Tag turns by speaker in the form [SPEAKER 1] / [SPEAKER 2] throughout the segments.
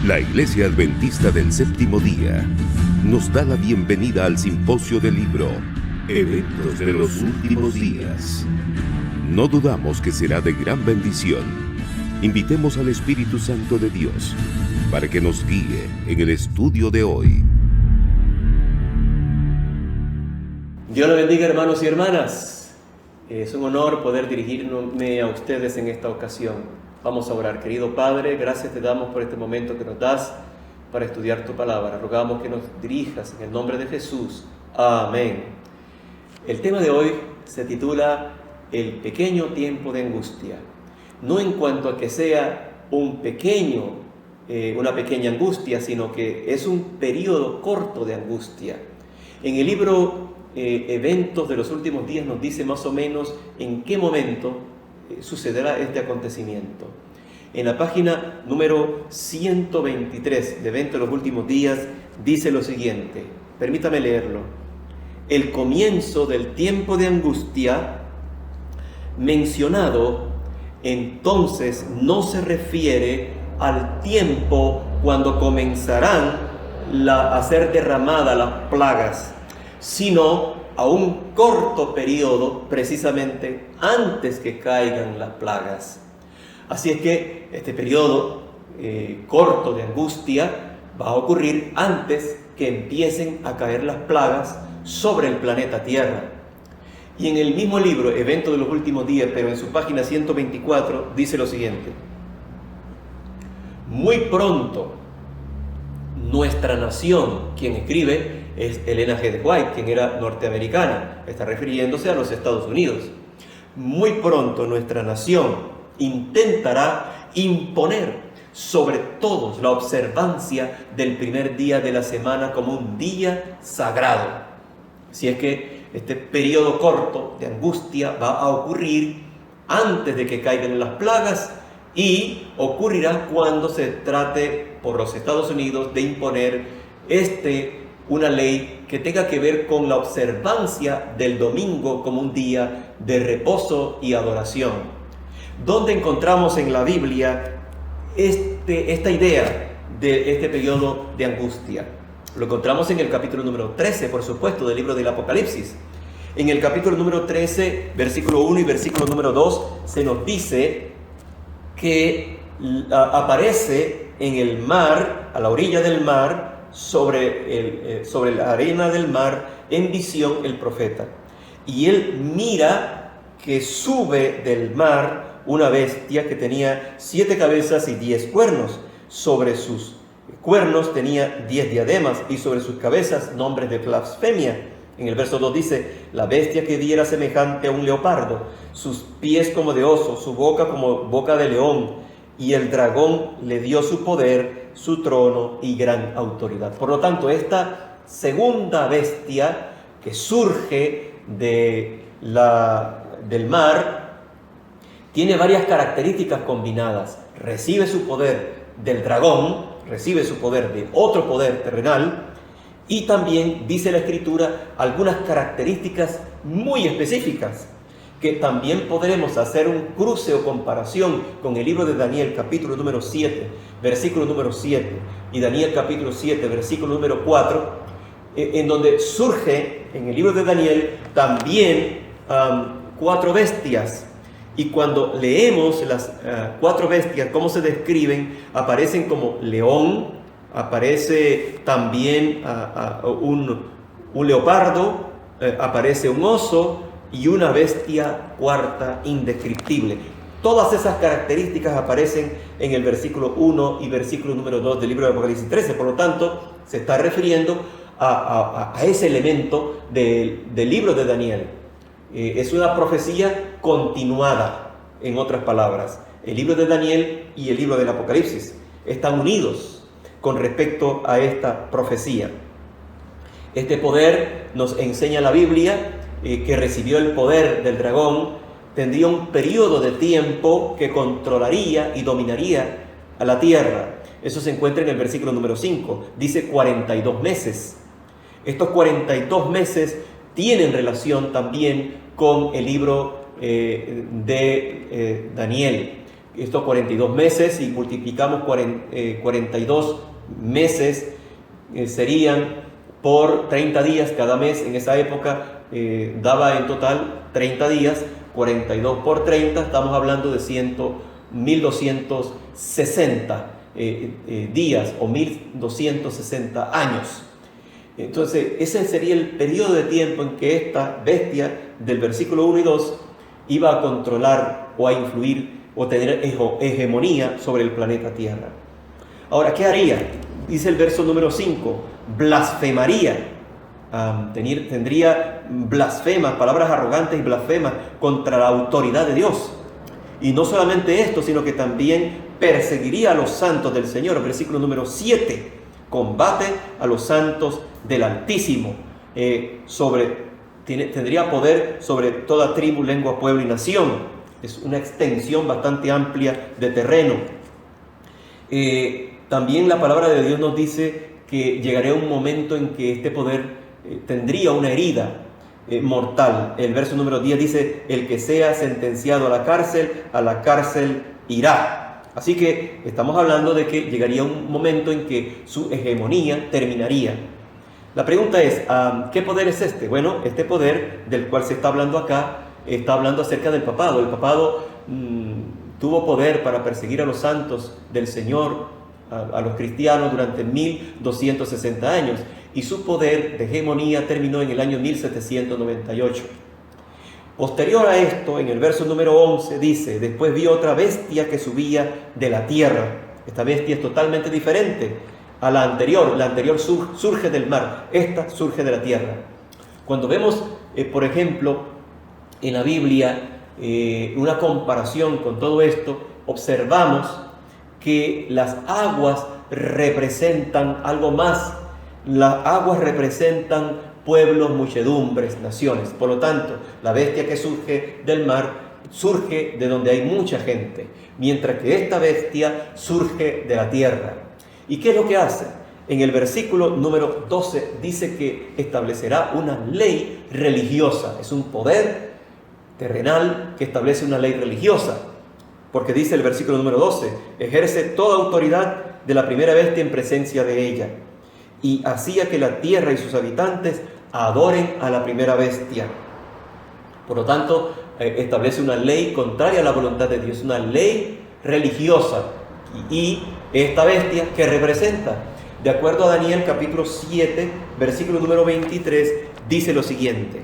[SPEAKER 1] La Iglesia Adventista del Séptimo Día nos da la bienvenida al Simposio del Libro Eventos de los Últimos Días. No dudamos que será de gran bendición. Invitemos al Espíritu Santo de Dios para que nos guíe en el estudio de hoy.
[SPEAKER 2] Dios los bendiga, hermanos y hermanas. Es un honor poder dirigirme a ustedes en esta ocasión. Vamos a orar. Querido Padre, gracias te damos por este momento que nos das para estudiar tu palabra. Rogamos que nos dirijas en el nombre de Jesús. Amén. El tema de hoy se titula El pequeño tiempo de angustia. No en cuanto a que sea una pequeña angustia, sino que es un periodo corto de angustia. En el libro Eventos de los Últimos Días nos dice más o menos en qué momento sucederá este acontecimiento. En la página número 123 de Eventos de los Últimos Días dice lo siguiente, permítame leerlo. El comienzo del tiempo de angustia mencionado entonces no se refiere al tiempo cuando comenzarán a ser derramadas las plagas, sino a un corto periodo precisamente antes que caigan las plagas. Así es que este periodo corto de angustia va a ocurrir antes que empiecen a caer las plagas sobre el planeta Tierra. Y en el mismo libro, Eventos de los Últimos Días, pero en su página 124, dice lo siguiente. Muy pronto, nuestra nación, quien escribe es Elena G. White, quien era norteamericana, está refiriéndose a los Estados Unidos. Muy pronto nuestra nación intentará imponer sobre todos la observancia del primer día de la semana como un día sagrado. Si es que este periodo corto de angustia va a ocurrir antes de que caigan las plagas y ocurrirá cuando se trate por los Estados Unidos de imponer una ley que tenga que ver con la observancia del domingo como un día de reposo y adoración. ¿Dónde encontramos en la Biblia esta idea de este periodo de angustia? Lo encontramos en el capítulo número 13, por supuesto, del libro del Apocalipsis. En el capítulo número 13, versículo 1 y versículo número 2, se nos dice que aparece en el mar, a la orilla del mar, sobre la arena del mar, en visión el profeta. Y él mira que sube del mar una bestia que tenía 7 cabezas y 10 cuernos. Sobre sus cuernos tenía 10 diademas y sobre sus cabezas nombres de blasfemia. En el verso 2 dice, la bestia que vi era semejante a un leopardo, sus pies como de oso, su boca como boca de león, y el dragón le dio su poder, su trono y gran autoridad. Por lo tanto, esta segunda bestia que surge del mar tiene varias características combinadas. Recibe su poder del dragón, recibe su poder de otro poder terrenal, y también, dice la Escritura, algunas características muy específicas que también podremos hacer un cruce o comparación con el libro de Daniel, capítulo número 7, versículo número 7, y Daniel capítulo 7, versículo número 4, en donde surge en el libro de Daniel también 4 bestias. Y cuando leemos las 4 bestias, cómo se describen, aparecen como león, aparece también un leopardo, aparece un oso, y una bestia cuarta indescriptible. Todas esas características aparecen en el versículo 1 y versículo número 2 del libro de Apocalipsis 13. Por lo tanto, se está refiriendo a ese elemento del libro de Daniel. Es una profecía continuada, en otras palabras. El libro de Daniel y el libro del Apocalipsis están unidos con respecto a esta profecía. Este poder nos enseña la Biblia que recibió el poder del dragón, tendría un periodo de tiempo que controlaría y dominaría a la tierra. Eso se encuentra en el versículo número 5. Dice 42 meses. Estos 42 meses tienen relación también con el libro de Daniel. estos 42 meses, y multiplicamos 42 meses, serían por 30 días cada mes. En esa época daba en total 30 días, 42 por 30, estamos hablando de 1260 días o 1260 años. Entonces, ese sería el periodo de tiempo en que esta bestia del versículo 1 y 2 iba a controlar o a influir o tener hegemonía sobre el planeta Tierra. Ahora, ¿qué haría? Dice el verso número 5, blasfemaría. Tendría blasfemas, palabras arrogantes y blasfemas contra la autoridad de Dios. Y no solamente esto, sino que también perseguiría a los santos del Señor. Versículo número 7, combate a los santos del Altísimo. Tendría poder sobre toda tribu, lengua, pueblo y nación. Es una extensión bastante amplia de terreno. También la palabra de Dios nos dice que llegaría un momento en que este poder tendría una herida mortal. El verso número 10 dice: el que sea sentenciado a la cárcel irá. Así que estamos hablando de que llegaría un momento en que su hegemonía terminaría. La pregunta es, ¿qué poder es este? Bueno, este poder del cual se está hablando acá, está hablando acerca del papado. El papado tuvo poder para perseguir a los santos del Señor, a los cristianos, durante 1260 años, y su poder de hegemonía terminó en el año 1798. Posterior a esto, en el verso número 11 dice: después vi otra bestia que subía de la tierra. Esta bestia es totalmente diferente a la anterior. La anterior surge del mar, esta surge de la tierra. Cuando vemos, por ejemplo, en la Biblia, una comparación con todo esto, observamos que las aguas representan algo más. Las aguas representan pueblos, muchedumbres, naciones. Por lo tanto, la bestia que surge del mar surge de donde hay mucha gente, mientras que esta bestia surge de la tierra. ¿Y qué es lo que hace? En el versículo número 12 dice que establecerá una ley religiosa. Es un poder terrenal que establece una ley religiosa, porque dice el versículo número 12: ejerce toda autoridad de la primera bestia en presencia de ella, y hacía que la tierra y sus habitantes adoren a la primera bestia. Por lo tanto, establece una ley contraria a la voluntad de Dios, una ley religiosa. Y esta bestia, ¿qué representa? De acuerdo a Daniel capítulo 7, versículo número 23, dice lo siguiente: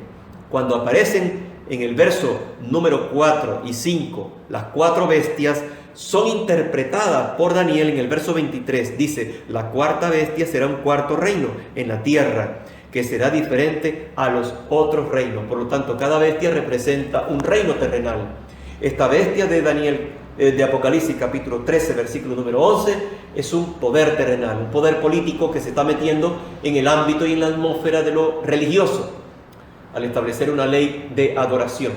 [SPEAKER 2] cuando aparecen en el verso número 4 y 5 las cuatro bestias, son interpretadas por Daniel en el verso 23. Dice: la cuarta bestia será un cuarto reino en la tierra, que será diferente a los otros reinos. Por lo tanto, cada bestia representa un reino terrenal. Esta bestia de Daniel, de Apocalipsis capítulo 13, versículo número 11, es un poder terrenal, un poder político que se está metiendo en el ámbito y en la atmósfera de lo religioso, al establecer una ley de adoración.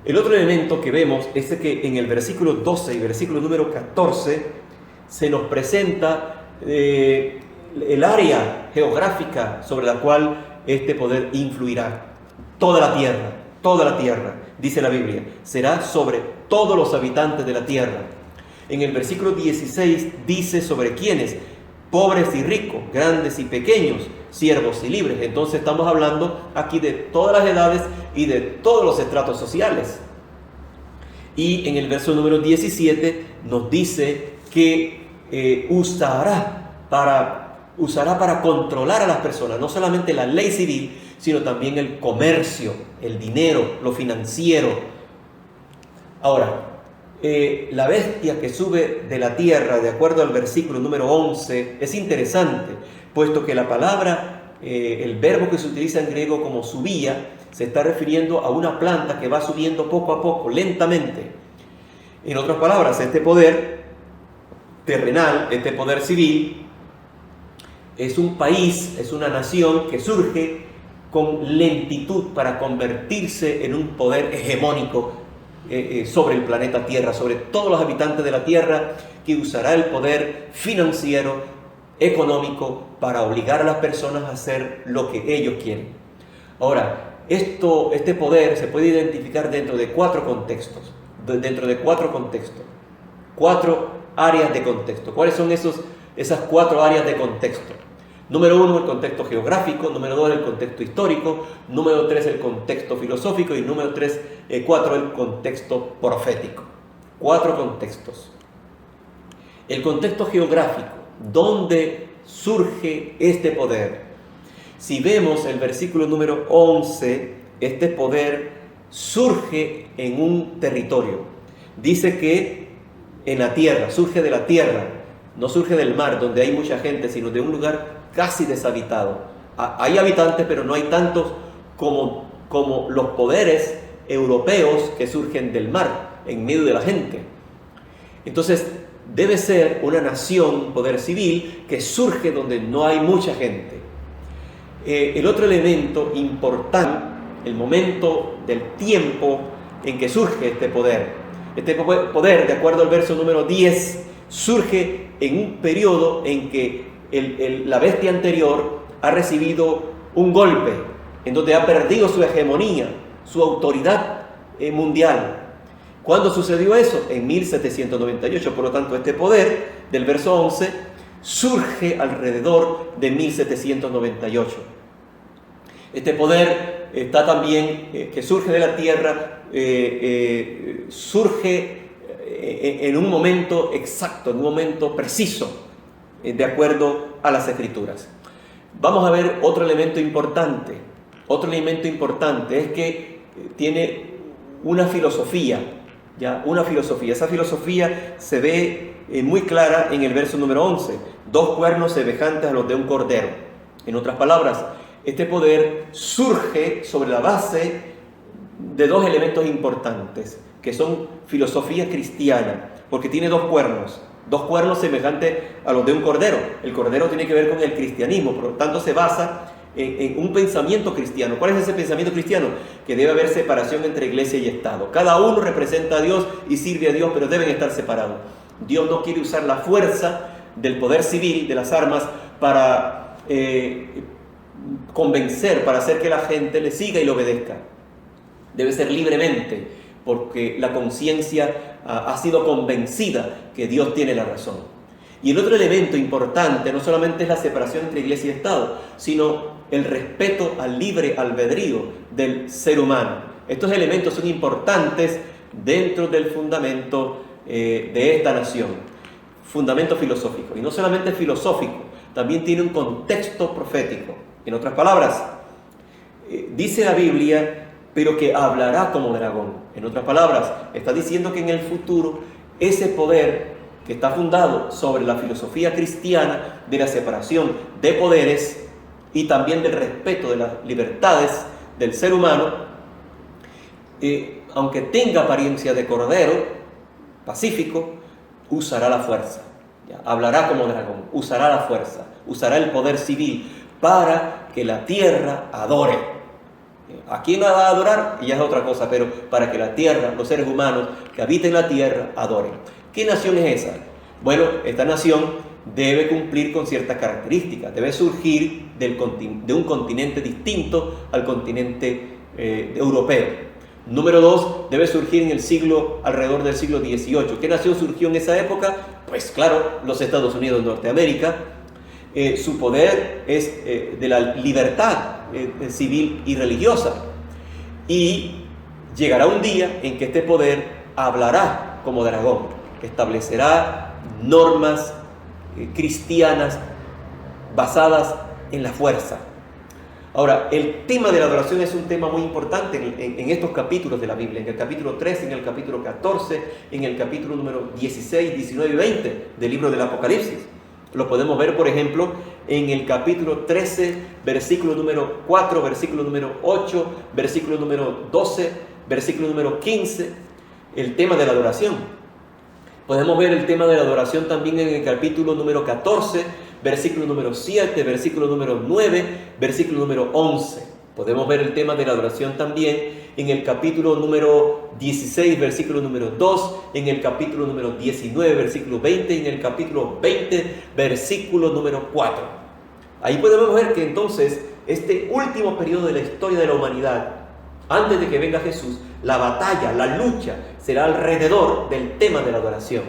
[SPEAKER 2] El otro elemento que vemos es que en el versículo 12 y versículo número 14 se nos presenta el área geográfica sobre la cual este poder influirá. Toda la tierra, dice la Biblia, será sobre todos los habitantes de la tierra. En el versículo 16 dice sobre quiénes: pobres y ricos, grandes y pequeños, siervos y libres. Entonces estamos hablando aquí de todas las edades y de todos los estratos sociales. Y en el verso número 17 nos dice que usará para controlar a las personas, no solamente la ley civil, sino también el comercio, el dinero, lo financiero. Ahora, la bestia que sube de la tierra, de acuerdo al versículo número 11, es interesante, puesto que la palabra, el verbo que se utiliza en griego como subía, se está refiriendo a una planta que va subiendo poco a poco, lentamente. En otras palabras, este poder terrenal, este poder civil, es un país, es una nación que surge con lentitud para convertirse en un poder hegemónico sobre el planeta Tierra, sobre todos los habitantes de la Tierra, que usará el poder financiero, económico, para obligar a las personas a hacer lo que ellos quieren. Ahora, este poder se puede identificar dentro de cuatro contextos. 4 áreas de contexto. ¿Cuáles son esas 4 áreas de contexto? Número 1, el contexto geográfico. Número 2, el contexto histórico. Número 3, el contexto filosófico. Y número 4, el contexto profético. 4 contextos. El contexto geográfico, ¿dónde surge este poder? Si vemos el versículo número 11, este poder surge en un territorio. Dice que en la tierra, surge de la tierra, no surge del mar, donde hay mucha gente, sino de un lugar casi deshabitado. Hay habitantes, pero no hay tantos como los poderes europeos que surgen del mar, en medio de la gente. Entonces, debe ser una nación, poder civil, que surge donde no hay mucha gente. El otro elemento importante, el momento del tiempo en que surge este poder. Este poder, de acuerdo al verso número 10, surge en un periodo en que la bestia anterior ha recibido un golpe, en donde ha perdido su hegemonía, su autoridad mundial. ¿Cuándo sucedió eso? En 1798. Por lo tanto, este poder del verso 11 surge alrededor de 1798. Este poder está también, que surge de la tierra, surge en un momento exacto, en un momento preciso, de acuerdo a las Escrituras. Vamos a ver otro elemento importante. Otro elemento importante es que tiene una filosofía, ¿ya? Una filosofía. Esa filosofía se ve muy clara en el verso número 11. 2 cuernos semejantes a los de un cordero. En otras palabras, este poder surge sobre la base de 2 elementos importantes, que son filosofía cristiana, porque tiene 2 cuernos. 2 cuernos semejantes a los de un cordero. El cordero tiene que ver con el cristianismo, por lo tanto se basa en un pensamiento cristiano. ¿Cuál es ese pensamiento cristiano? Que debe haber separación entre iglesia y Estado. Cada uno representa a Dios y sirve a Dios, pero deben estar separados. Dios no quiere usar la fuerza del poder civil, de las armas, para convencer, para hacer que la gente le siga y le obedezca. Debe ser libremente, porque la conciencia ha sido convencida que Dios tiene la razón. Y el otro elemento importante no solamente es la separación entre iglesia y Estado, sino el respeto al libre albedrío del ser humano. Estos elementos son importantes dentro del fundamento de esta nación. Fundamento filosófico. Y no solamente filosófico, también tiene un contexto profético. En otras palabras, dice la Biblia, pero que hablará como dragón. En otras palabras, está diciendo que en el futuro ese poder que está fundado sobre la filosofía cristiana de la separación de poderes y también del respeto de las libertades del ser humano, aunque tenga apariencia de cordero pacífico, usará la fuerza. ¿Ya? Hablará como dragón, usará la fuerza, usará el poder civil para que la tierra adore. ¿A quién va a adorar? Y ya es otra cosa, pero para que la tierra, los seres humanos que habiten la tierra, adoren. ¿Qué nación es esa? Bueno, esta nación debe cumplir con ciertas características. Debe surgir de un continente distinto al continente europeo. Número 2, debe surgir alrededor del siglo XVIII. ¿Qué nación surgió en esa época? Pues claro, los Estados Unidos de Norteamérica. Su poder es de la libertad civil y religiosa. Y llegará un día en que este poder hablará como dragón, establecerá normas cristianas basadas en la fuerza. Ahora, el tema de la adoración es un tema muy importante en estos capítulos de la Biblia, en el capítulo 13, en el capítulo 14, en el capítulo número 16, 19 y 20 del libro del Apocalipsis. Lo podemos ver, por ejemplo, en el capítulo 13, versículo número 4, versículo número 8, versículo número 12, versículo número 15, el tema de la adoración. Podemos ver el tema de la adoración también en el capítulo número 14, versículo número 7, versículo número 9, versículo número 11. Podemos ver el tema de la adoración también en el capítulo número 16, versículo número 2, en el capítulo número 19, versículo 20, y en el capítulo 20, versículo número 4. Ahí podemos ver que entonces este último periodo de la historia de la humanidad, antes de que venga Jesús, la batalla, la lucha será alrededor del tema de la adoración.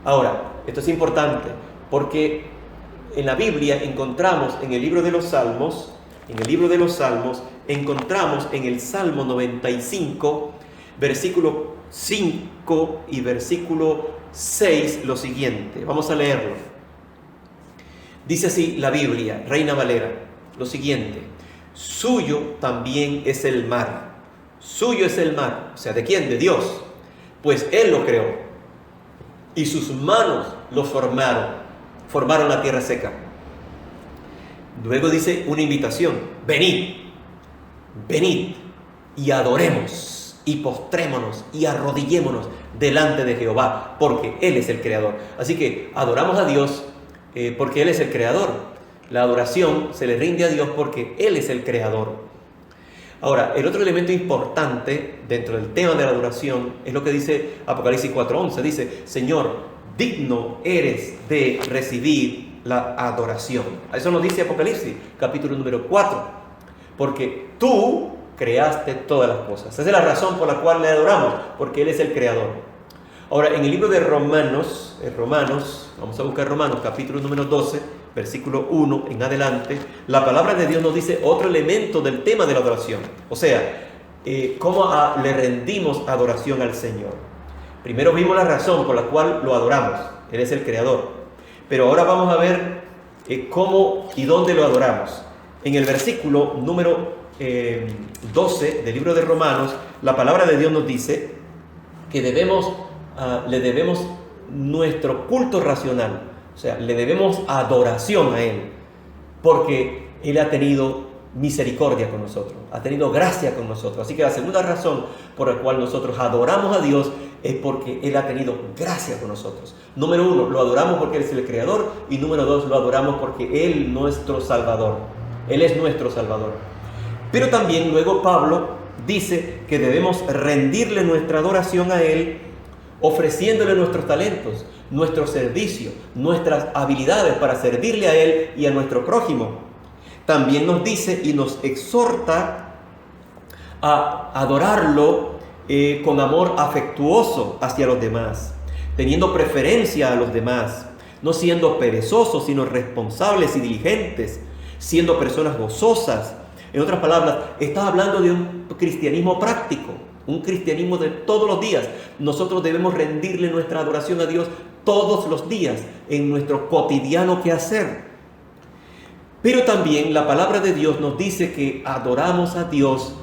[SPEAKER 2] Ahora, esto es importante porque en la Biblia encontramos en el libro de los Salmos, encontramos en el Salmo 95, versículo 5 y versículo 6 lo siguiente. Vamos a leerlo. Dice así la Biblia, Reina Valera, lo siguiente: suyo también es el mar. Suyo es el mar. O sea, ¿de quién? De Dios. Pues Él lo creó. Y sus manos lo formaron la tierra seca. Luego dice una invitación: venid y adoremos y postrémonos y arrodillémonos delante de Jehová, porque Él es el creador. Así que adoramos a Dios porque Él es el creador. La adoración se le rinde a Dios porque Él es el creador. Ahora, el otro elemento importante dentro del tema de la adoración es lo que dice Apocalipsis 4:11. Dice: Señor, digno eres de recibir la adoración. Eso nos dice Apocalipsis, capítulo número 4. Porque tú creaste todas las cosas. Esa es la razón por la cual le adoramos, porque Él es el creador. Ahora, en el libro de Romanos, vamos a buscar Romanos, capítulo número 12, versículo 1 en adelante, la palabra de Dios nos dice otro elemento del tema de la adoración. O sea, cómo le rendimos adoración al Señor. Primero vimos la razón por la cual lo adoramos. Él es el creador. Pero ahora vamos a ver cómo y dónde lo adoramos. En el versículo número 12 del libro de Romanos, la palabra de Dios nos dice que le debemos nuestro culto racional. O sea, le debemos adoración a Él, porque Él ha tenido misericordia con nosotros, ha tenido gracia con nosotros. Así que la segunda razón por la cual nosotros adoramos a Dios es porque Él ha tenido gracia con nosotros. Número 1, lo adoramos porque Él es el creador, y número 2, lo adoramos porque Él es nuestro Salvador. Él es nuestro Salvador. Pero también luego Pablo dice que debemos rendirle nuestra adoración a Él, ofreciéndole nuestros talentos, nuestro servicio, nuestras habilidades para servirle a Él y a nuestro prójimo. También nos dice y nos exhorta a adorarlo con amor afectuoso hacia los demás, teniendo preferencia a los demás, no siendo perezosos, sino responsables y diligentes, siendo personas gozosas. En otras palabras, está hablando de un cristianismo práctico, un cristianismo de todos los días. Nosotros debemos rendirle nuestra adoración a Dios todos los días, en nuestro cotidiano quehacer. Pero también la palabra de Dios nos dice que adoramos a Dios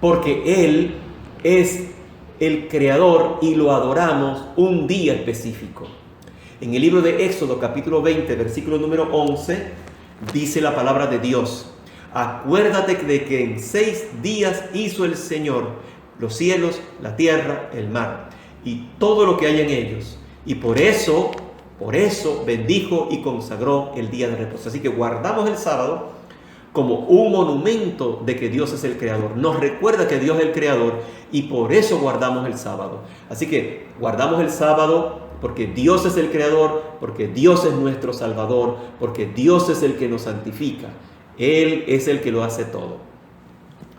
[SPEAKER 2] porque Él es el creador y lo adoramos un día específico. En el libro de Éxodo, capítulo 20, versículo número 11, dice la palabra de Dios: acuérdate de que en 6 días hizo el Señor los cielos, la tierra, el mar y todo lo que hay en ellos. Y por eso bendijo y consagró el día de reposo. Así que guardamos el sábado como un monumento de que Dios es el creador. Nos recuerda que Dios es el creador y por eso guardamos el sábado. Así que guardamos el sábado porque Dios es el creador, porque Dios es nuestro Salvador, porque Dios es el que nos santifica. Él es el que lo hace todo.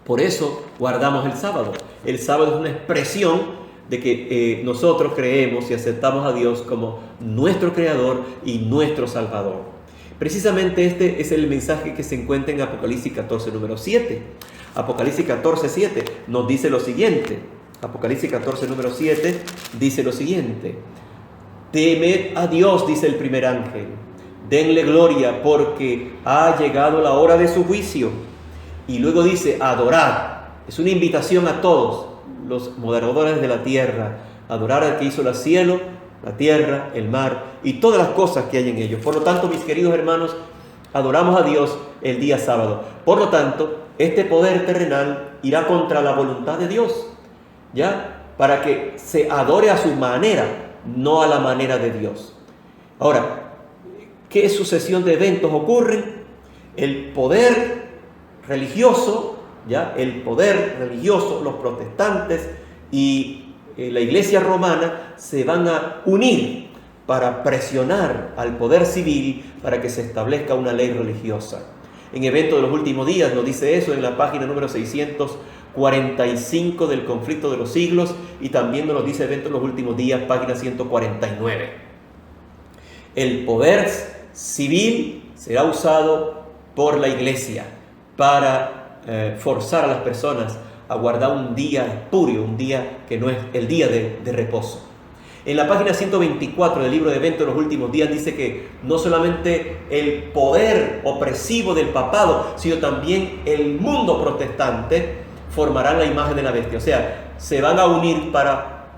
[SPEAKER 2] Por eso guardamos el sábado. El sábado es una expresión de que nosotros creemos y aceptamos a Dios como nuestro creador y nuestro Salvador. Precisamente este es el mensaje que se encuentra en Apocalipsis 14, número 7. Apocalipsis 14, 7 nos dice lo siguiente. Apocalipsis 14, número 7 dice lo siguiente: temed a Dios, dice el primer ángel, denle gloria porque ha llegado la hora de su juicio. Y luego dice: adorad. Es una invitación a todos los moradores de la tierra, adorar al que hizo el cielo, la tierra, el mar y todas las cosas que hay en ellos. Por lo tanto, mis queridos hermanos, adoramos a Dios el día sábado. Por lo tanto, este poder terrenal irá contra la voluntad de Dios, ¿ya? Para que se adore a su manera, no a la manera de Dios. Ahora, ¿qué sucesión de eventos ocurren? El poder religioso, ¿ya? El poder religioso, los protestantes y la iglesia romana se van a unir para presionar al poder civil para que se establezca una ley religiosa. En Eventos de los Últimos Días nos dice eso en la página número 645 del Conflicto de los Siglos, y también nos lo dice Eventos de los Últimos Días, página 149. El poder civil será usado por la iglesia para forzar a las personas a guardar un día espurio, un día que no es el día de reposo. En la página 124 del libro de Eventos de los Últimos Días dice que no solamente el poder opresivo del papado, sino también el mundo protestante formarán la imagen de la bestia. O sea, se van a unir para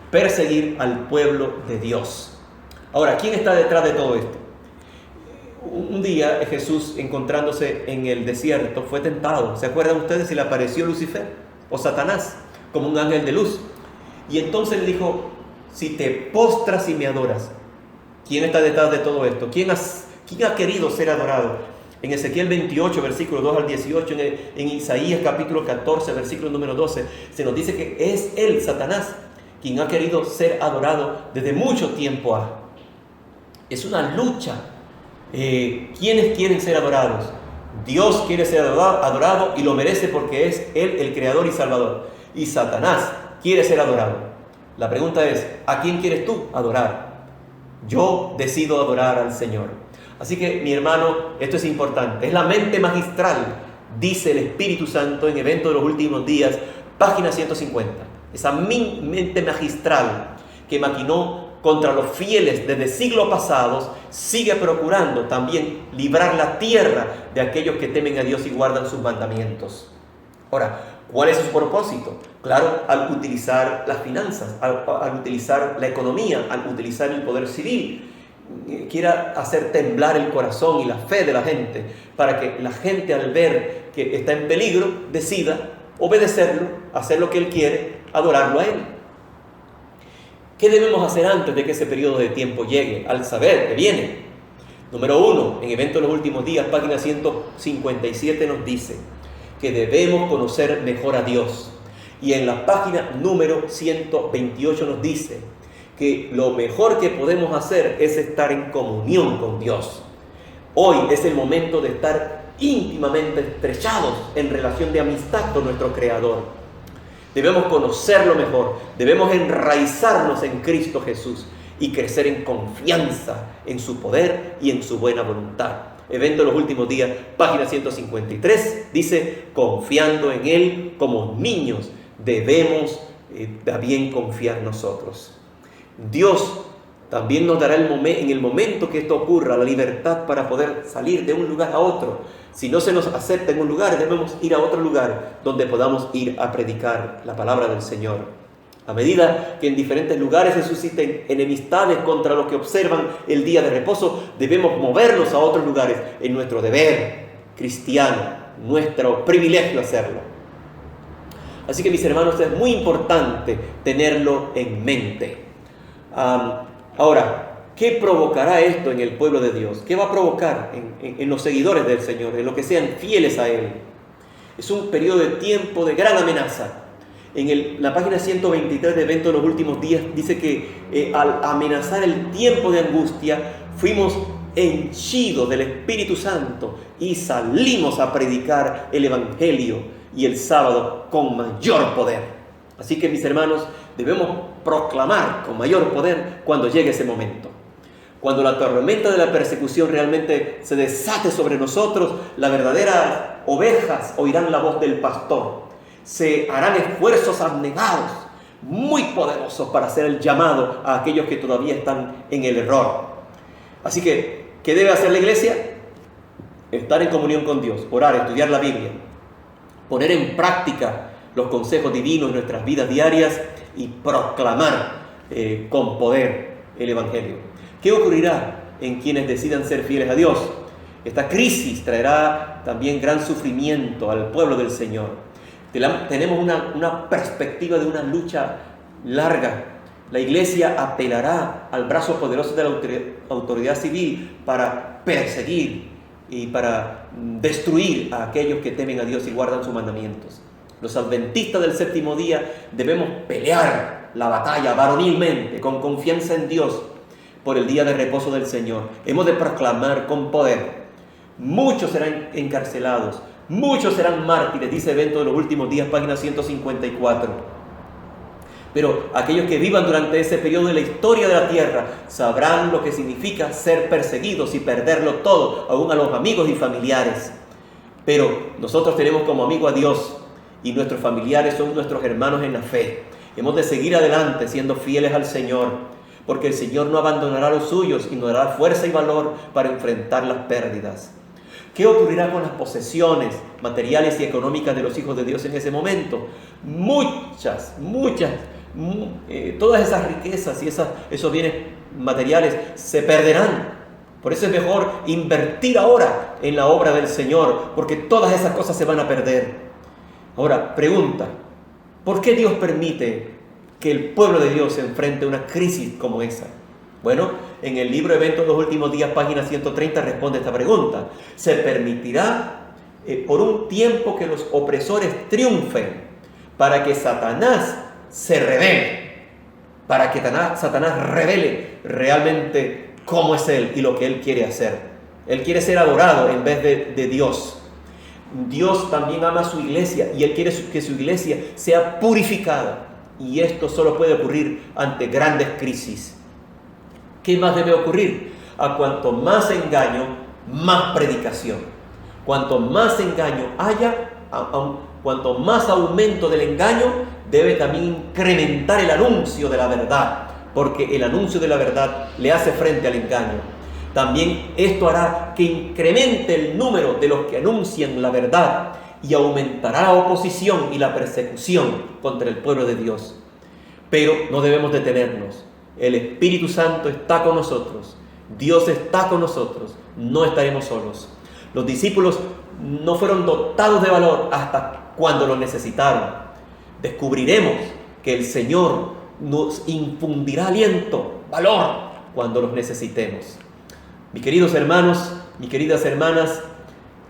[SPEAKER 2] perseguir al pueblo de Dios. Ahora, ¿quién está detrás de todo esto? Un día Jesús, encontrándose en el desierto, fue tentado. ¿Se acuerdan ustedes? Se le apareció Lucifer o Satanás como un ángel de luz. Y entonces le dijo: si te postras y me adoras, ¿quién está detrás de todo esto? ¿Quién ha querido ser adorado? En Ezequiel 28, versículo 2 al 18, en Isaías capítulo 14, versículo número 12, se nos dice que es él, Satanás, quien ha querido ser adorado desde mucho tiempo. Es una lucha. ¿Quiénes quieren ser adorados? Dios quiere ser adorado y lo merece porque es Él el Creador y Salvador. Y Satanás quiere ser adorado. La pregunta es: ¿a quién quieres tú adorar? Yo decido adorar al Señor. Así que, mi hermano, esto es importante. Es la mente magistral, dice el Espíritu Santo en Eventos de los Últimos Días, página 150. Esa mente magistral que maquinó contra los fieles desde siglos pasados, sigue procurando también librar la tierra de aquellos que temen a Dios y guardan sus mandamientos. Ahora, ¿cuál es su propósito? Claro, al utilizar las finanzas, al utilizar la economía, al utilizar el poder civil, quiera hacer temblar el corazón y la fe de la gente, para que la gente, al ver que está en peligro, decida obedecerlo, hacer lo que Él quiere, adorarlo a Él. ¿Qué debemos hacer antes de que ese periodo de tiempo llegue? Al saber que viene. Número 1, en Eventos de los Últimos Días, página 157, nos dice que debemos conocer mejor a Dios. Y en la página número 128 nos dice que lo mejor que podemos hacer es estar en comunión con Dios. Hoy es el momento de estar íntimamente estrechados en relación de amistad con nuestro Creador. Debemos conocerlo mejor, debemos enraizarnos en Cristo Jesús y crecer en confianza en su poder y en su buena voluntad. Evento de los Últimos Días, página 153, dice: confiando en Él como niños, debemos también confiar nosotros. Dios también nos dará en el momento que esto ocurra la libertad para poder salir de un lugar a otro. Si no se nos acepta en un lugar, debemos ir a otro lugar donde podamos ir a predicar la palabra del Señor. A medida que en diferentes lugares se susciten enemistades contra los que observan el día de reposo, debemos movernos a otros lugares en nuestro deber cristiano, nuestro privilegio hacerlo. Así que, mis hermanos, es muy importante tenerlo en mente. Ahora, ¿qué provocará esto en el pueblo de Dios? ¿Qué va a provocar en los seguidores del Señor, en los que sean fieles a Él? Es un periodo de tiempo de gran amenaza. En la página 123 de Eventos de los Últimos Días dice que al amenazar el tiempo de angustia, fuimos henchidos del Espíritu Santo y salimos a predicar el Evangelio y el sábado con mayor poder. Así que, mis hermanos, debemos proclamar con mayor poder cuando llegue ese momento. Cuando la tormenta de la persecución realmente se desate sobre nosotros, las verdaderas ovejas oirán la voz del pastor. Se harán esfuerzos abnegados, muy poderosos, para hacer el llamado a aquellos que todavía están en el error. Así que, ¿qué debe hacer la iglesia? Estar en comunión con Dios, orar, estudiar la Biblia, poner en práctica los consejos divinos en nuestras vidas diarias y proclamar con poder el Evangelio. ¿Qué ocurrirá en quienes decidan ser fieles a Dios? Esta crisis traerá también gran sufrimiento al pueblo del Señor. Tenemos una perspectiva de una lucha larga. La iglesia apelará al brazo poderoso de la autoridad civil para perseguir y para destruir a aquellos que temen a Dios y guardan sus mandamientos. Los adventistas del séptimo día debemos pelear la batalla varonilmente, con confianza en Dios, por el día de reposo del Señor. Hemos de proclamar con poder muchos serán encarcelados, muchos serán mártires, dice Eventos de los Últimos Días, página 154. Pero aquellos que vivan durante ese periodo de la historia de la tierra sabrán lo que significa ser perseguidos y perderlo todo, aún a los amigos y familiares. Pero nosotros tenemos como amigo a Dios y nuestros familiares son nuestros hermanos en la fe. Hemos de seguir adelante siendo fieles al Señor, porque el Señor no abandonará a los suyos y nos dará fuerza y valor para enfrentar las pérdidas. ¿Qué ocurrirá con las posesiones materiales y económicas de los hijos de Dios en ese momento? Todas esas riquezas y esos bienes materiales se perderán. Por eso es mejor invertir ahora en la obra del Señor, porque todas esas cosas se van a perder. Ahora, pregunta, ¿por qué Dios permite que el pueblo de Dios se enfrente a una crisis como esa? Bueno, en el libro Eventos de los Últimos Días, página 130, responde esta pregunta. Se permitirá por un tiempo que los opresores triunfen, para que Satanás se revele, para que Satanás revele realmente cómo es Él y lo que Él quiere hacer. Él quiere ser adorado en vez de Dios. Dios también ama a su iglesia y Él quiere que su iglesia sea purificada. Y esto solo puede ocurrir ante grandes crisis. ¿Qué más debe ocurrir? A cuanto más engaño, más predicación. Cuanto más engaño haya, cuanto más aumento del engaño, debe también incrementar el anuncio de la verdad, porque el anuncio de la verdad le hace frente al engaño. También esto hará que incremente el número de los que anuncian la verdad y aumentará la oposición y la persecución contra el pueblo de Dios. Pero no debemos detenernos. El Espíritu Santo está con nosotros. Dios está con nosotros. No estaremos solos. Los discípulos no fueron dotados de valor hasta cuando lo necesitaron. Descubriremos que el Señor nos infundirá aliento, valor, cuando los necesitemos. Mis queridos hermanos, mis queridas hermanas,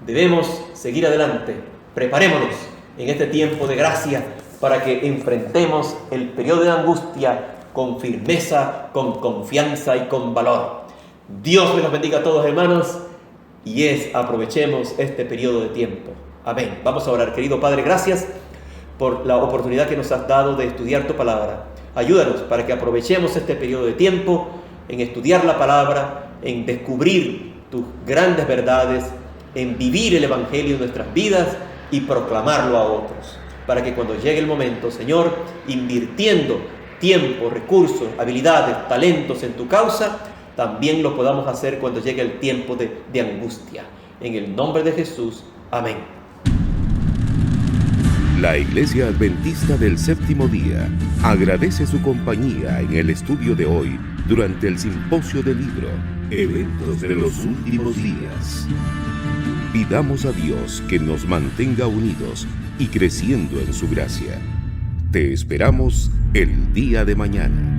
[SPEAKER 2] debemos seguir adelante. Preparémonos en este tiempo de gracia para que enfrentemos el periodo de angustia con firmeza, con confianza y con valor. Dios me los bendiga a todos, hermanos, y aprovechemos este periodo de tiempo. Amén. Vamos a orar. Querido Padre, gracias por la oportunidad que nos has dado de estudiar tu palabra. Ayúdanos para que aprovechemos este periodo de tiempo en estudiar la palabra, en descubrir tus grandes verdades, en vivir el Evangelio en nuestras vidas y proclamarlo a otros. Para que cuando llegue el momento, Señor, invirtiendo tiempo, recursos, habilidades, talentos en tu causa, también lo podamos hacer cuando llegue el tiempo de angustia. En el nombre de Jesús. Amén.
[SPEAKER 1] La Iglesia Adventista del Séptimo Día agradece su compañía en el estudio de hoy durante el Simposio del Libro Eventos de los Últimos Días. Pidamos a Dios que nos mantenga unidos y creciendo en su gracia. Te esperamos el día de mañana.